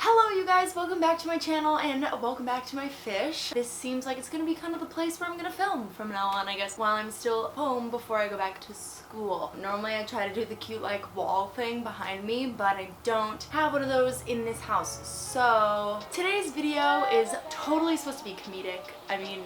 Hello you guys, welcome back to my channel and welcome back to my fish. This seems like it's gonna be kind of the place where I'm gonna film from now on, I guess, while I'm still home before I go back to school. Normally I try to do the cute like wall thing behind me, but I don't have one of those in this house. So today's video is totally supposed to be comedic. I mean,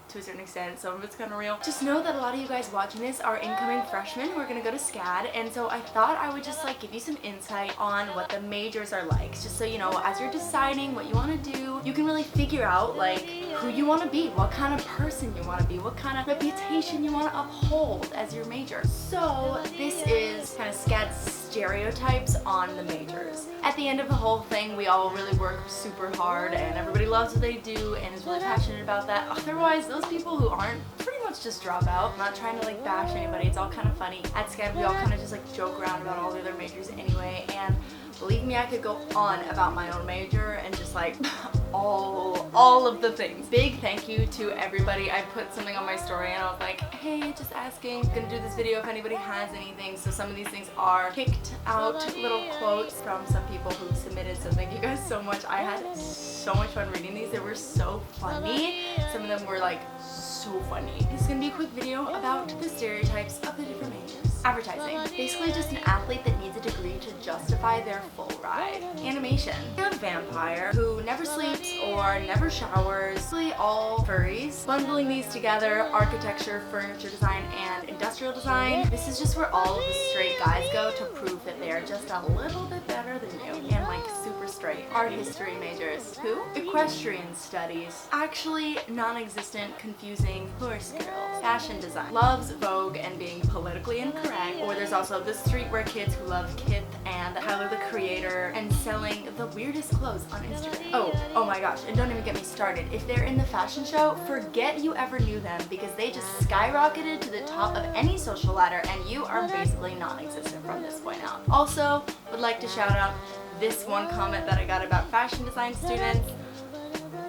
to a certain extent, some of it's kind of real. Just know that a lot of you guys watching this are incoming freshmen who are gonna go to Scad, and so I thought I would just like give you some insight on what the majors are like, just so you know, as you're deciding what you want to do, you can really figure out like who you want to be, what kind of person you want to be, what kind of reputation you want to uphold as your major. So this is kind of Scad's stereotypes on the majors. At the end of the whole thing, we all really work super hard and everybody loves what they do and is really passionate about that. Otherwise, those people who aren't pretty much just drop out. I'm not trying to like bash anybody, it's all kind of funny. At Scad, we all kind of just like joke around about all the other majors anyway, and believe me, I could go on about my own major and just like all of the things. Big thank you to everybody. I put something on my story and I was like, hey, just asking, gonna do this video if anybody has anything. So some of these things are picked out little quotes from some people who submitted, so thank you guys so much. I had so much fun reading these. They were so funny. Some of them were like so funny. This is gonna be a quick video about the stereotypes of the different majors. Advertising. Basically just an athlete that needs a degree to justify their full ride. Animation. A vampire who never sleeps or never showers. Basically all furries. Bundling these together, architecture, furniture design, and industrial design. This is just where all of the straight guys go to prove that they are just a little bit better than you and like super straight. Art history majors. Who? Equestrian studies. Actually non-existent, confusing horse girls. Fashion design. Loves Vogue and being politically incorrect. Or there's also the streetwear kids who love Kith and Tyler the Creator and selling the weirdest clothes on Instagram. Oh my gosh, and don't even get me started. If they're in the fashion show, forget you ever knew them because they just skyrocketed to the top of any social ladder and you are basically non-existent from this point out. Also, would like to shout out this one comment that I got about fashion design students.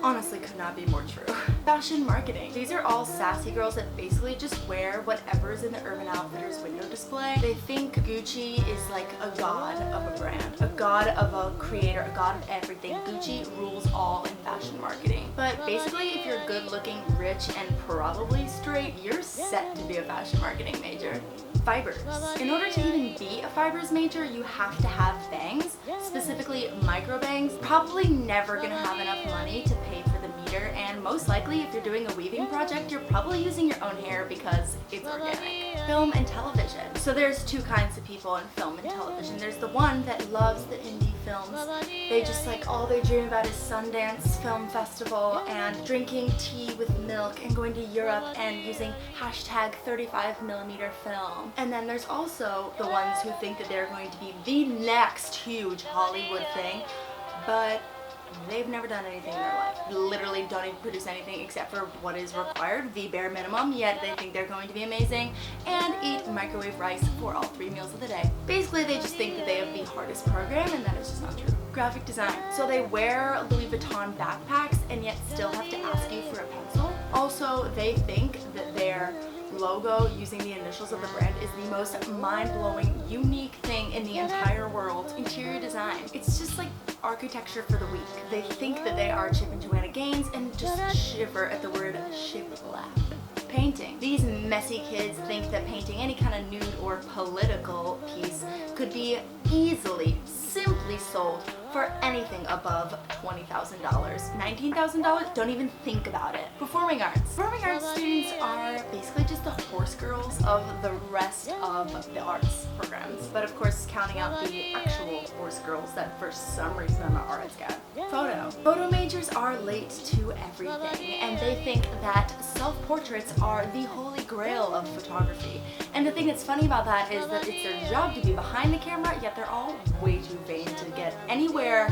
Honestly could not be more true. Fashion marketing. These are all sassy girls that basically just wear whatever is in the Urban Outfitters window display. They think Gucci is like a god of a brand, a god of a creator, a god of everything. Gucci rules all in fashion marketing. But basically, if you're good looking, rich, and probably straight, you're set to be a fashion marketing major. Fibers. In order to even be a fibers major, you have to have bangs, specifically micro bangs. Probably never gonna have enough money to pay for the meter, and most likely if you're doing a weaving project, you're probably using your own hair because it's organic. Film and television. So there's two kinds of people in film and television. There's the one that loves the indie films. They just like all they dream about is Sundance Film Festival and drinking tea with milk and going to Europe and using hashtag 35mm film. And then there's also the ones who think that they're going to be the next huge Hollywood thing, but they've never done anything in their life. Literally don't even produce anything except for what is required, the bare minimum, yet they think they're going to be amazing and eat microwave rice for all 3 meals of the day. Basically, they just think that they have the hardest program, and that is just not true. Graphic design. So they wear Louis Vuitton backpacks and yet still have to ask you for a pencil. Also, they think that their logo using the initials of the brand is the most mind-blowing, unique thing in the entire world. Interior design. It's just like architecture for the weak. They think that they are Chip and Joanna Gaines and just shiver at the word shiplap. Painting. These messy kids think that painting any kind of nude or political piece could be easily, simply sold for anything above $20,000. $19,000? Don't even think about it. Performing arts. Performing arts students are basically just the horse girls of the rest of the arts programs. But of course, counting out the actual horse girls that for some reason are at Scad. Photo. Photo majors are late to everything, and they think that self-portraits are the holy grail of photography. And the thing that's funny about that is that it's their job to be behind the camera, yet they're all way too vain to get anywhere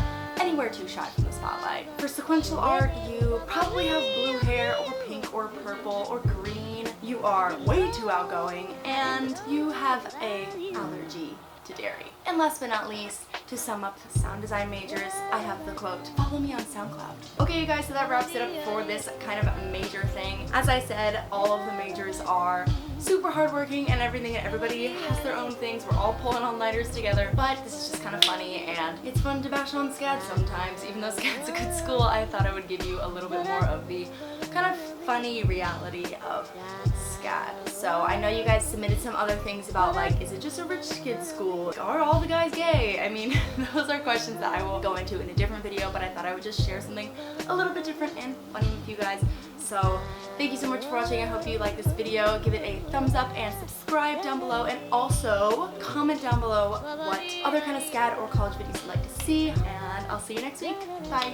too shy from the spotlight. For sequential art, you probably have blue hair or pink or purple or green. You are way too outgoing, and you have a allergy to dairy. And last but not least, to sum up the sound design majors, I have the quote, follow me on SoundCloud. Okay you guys, so that wraps it up for this kind of major thing. As I said, all of the majors are super hardworking and everything, and everybody has their own things. We're all pulling all-nighters together, but this is just kind of funny, and it's fun to bash on Scad sometimes. Even though Scad's a good school, I thought I would give you a little bit more of the kind of funny reality of Scad. So I know you guys submitted some other things about, like, is it just a rich kid school? Are all the guys gay? I mean, those are questions that I will go into in a different video, but I thought I would just share something a little bit different and funny with you guys. So thank you so much for watching. I hope you like this video. Give it a thumbs up and subscribe down below, and also comment down below what other kind of Scad or college videos you'd like to see, and I'll see you next week. Bye.